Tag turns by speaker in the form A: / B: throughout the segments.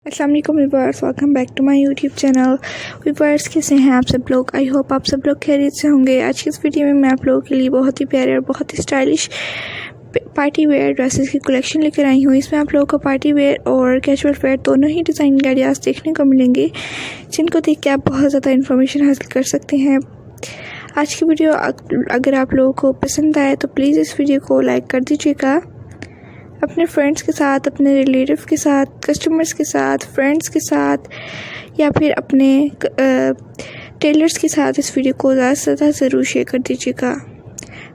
A: अस्सलाम वालेकुम viewers, welcome back to my YouTube channel. Viewers, कैसे हैं आप सब लोग? आई होप आप सब लोग खैरियत से होंगे। आज की इस वीडियो में मैं आप लोगों के लिए बहुत ही प्यारे और बहुत ही स्टाइलिश पार्टी वेयर ड्रेसेस की कलेक्शन लेकर आई हूँ। इसमें आप लोगों को पार्टी वेयर और कैजुअल वेयर दोनों ही डिज़ाइन के आइडियाज़ देखने को मिलेंगे, जिनको देख के आप बहुत ज़्यादा इन्फॉर्मेशन हासिल कर सकते हैं। आज की वीडियो अगर आप लोगों को पसंद आए तो प्लीज़ इस वीडियो को लाइक कर दीजिएगा। अपने फ्रेंड्स के साथ, अपने रिलेटिव के साथ, कस्टमर्स के साथ, फ्रेंड्स के साथ या फिर अपने टेलर्स के साथ इस वीडियो को ज़्यादा से ज़्यादा ज़रूर शेयर कर दीजिएगा,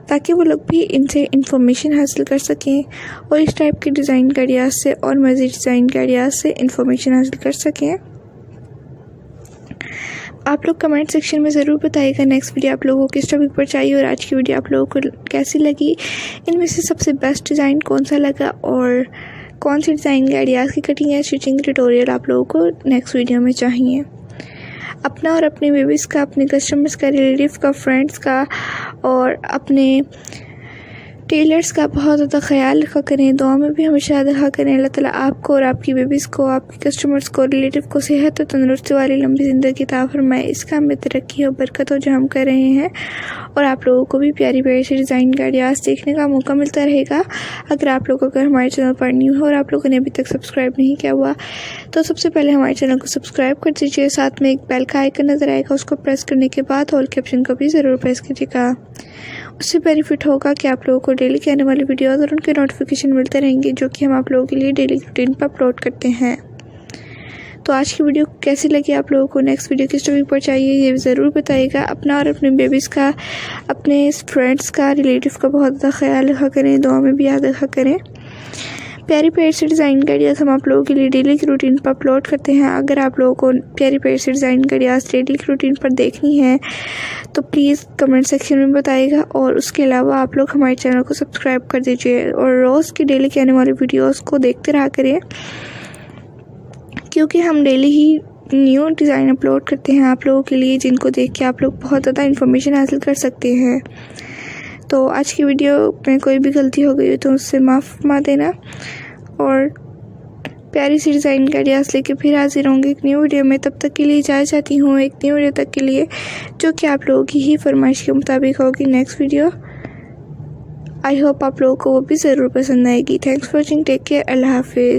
A: ताकि वो लोग भी इनसे इंफॉर्मेशन हासिल कर सकें और इस टाइप के डिज़ाइन के आइडियाज़ से और मज़ीद डिज़ाइन के आइडियाज़ से इंफॉर्मेशन हासिल कर सकें। आप लोग कमेंट सेक्शन में ज़रूर बताइएगा नेक्स्ट वीडियो आप लोगों को किस टॉपिक पर चाहिए और आज की वीडियो आप लोगों को कैसी लगी। इनमें से सबसे बेस्ट डिज़ाइन कौन सा लगा और कौन सी डिज़ाइन के आइडियाज़ की कटिंग या स्टिचिंग ट्यूटोरियल आप लोगों को नेक्स्ट वीडियो में चाहिए। अपना और अपने बेबीज़ का, अपने कस्टमर्स का, रिलेटिव का, फ्रेंड्स का और अपने टेलर्स का बहुत ज़्यादा ख्याल रखा करें। दुआ में भी हमेशा याद रखा करें। अल्लाह ताला आपको और आपकी बेबीज़ को, आपके कस्टमर्स को, रिलेटिव को सेहत और तंदुरुस्ती वाली लंबी ज़िंदगी अता फरमाए। इस काम में तरक्की और बरकत हो जो हम कर रहे हैं, और आप लोगों को भी प्यारी प्यारी से डिज़ाइन का आइडियाज़ देखने का मौका मिलता रहेगा। अगर आप लोग हमारे चैनल पर न्यू हो और आप लोगों ने अभी तक सब्सक्राइब नहीं किया हुआ तो सबसे पहले हमारे चैनल को सब्सक्राइब कर दीजिए। साथ में एक बेल का आइकन नज़र आएगा, उसको प्रेस करने के बाद ऑल के ऑप्शन को भी ज़रूर प्रेस कीजिएगा। उससे बेनिफिट होगा कि आप लोगों को डेली के आने वाली वीडियोज़ और उनके नोटिफिकेशन मिलते रहेंगे, जो कि हम आप लोगों के लिए डेली रूटीन पर अपलोड करते हैं। तो आज की वीडियो कैसी लगी आप लोगों को, नेक्स्ट वीडियो किस टॉपिक पर चाहिए, ये ज़रूर बताइएगा। अपना और अपने बेबीज़ का, अपने फ्रेंड्स का, रिलेटिव का बहुत ज़्यादा ख्याल रखा करें। दुआ में भी याद रखा करें। प्यारी प्यारी से डिज़ाइन का आइडियाज़ हम आप लोगों के लिए डेली की रूटीन पर अपलोड करते हैं। अगर आप लोगों को प्यारी प्यारी से डिज़ाइन का आइडियाज़ डेली की रूटीन पर देखनी है तो प्लीज़ कमेंट सेक्शन में बताइएगा, और उसके अलावा आप लोग हमारे चैनल को सब्सक्राइब कर दीजिए और रोज़ की डेली के आने वाली वीडियोज़ को देखते रहा करें, क्योंकि हम डेली ही न्यू डिज़ाइन अपलोड करते हैं आप लोगों के लिए, जिनको देख के आप लोग बहुत ज़्यादा इन्फॉर्मेशन हासिल कर सकते हैं। तो आज की वीडियो में कोई भी गलती हो गई तो उससे माफ़ फरमा देना, और प्यारी सी डिज़ाइन का आइडियाज़ लेके फिर हाजिर होंगे एक न्यू वीडियो में। तब तक के लिए इजाज़त चाहती हूँ, एक न्यू वीडियो तक के लिए, जो कि आप लोगों की ही फरमाइश के मुताबिक होगी नेक्स्ट वीडियो। आई होप आप लोगों को वो भी ज़रूर पसंद आएगी। Thanks for watching, take care, अल्लाह हाफिज़।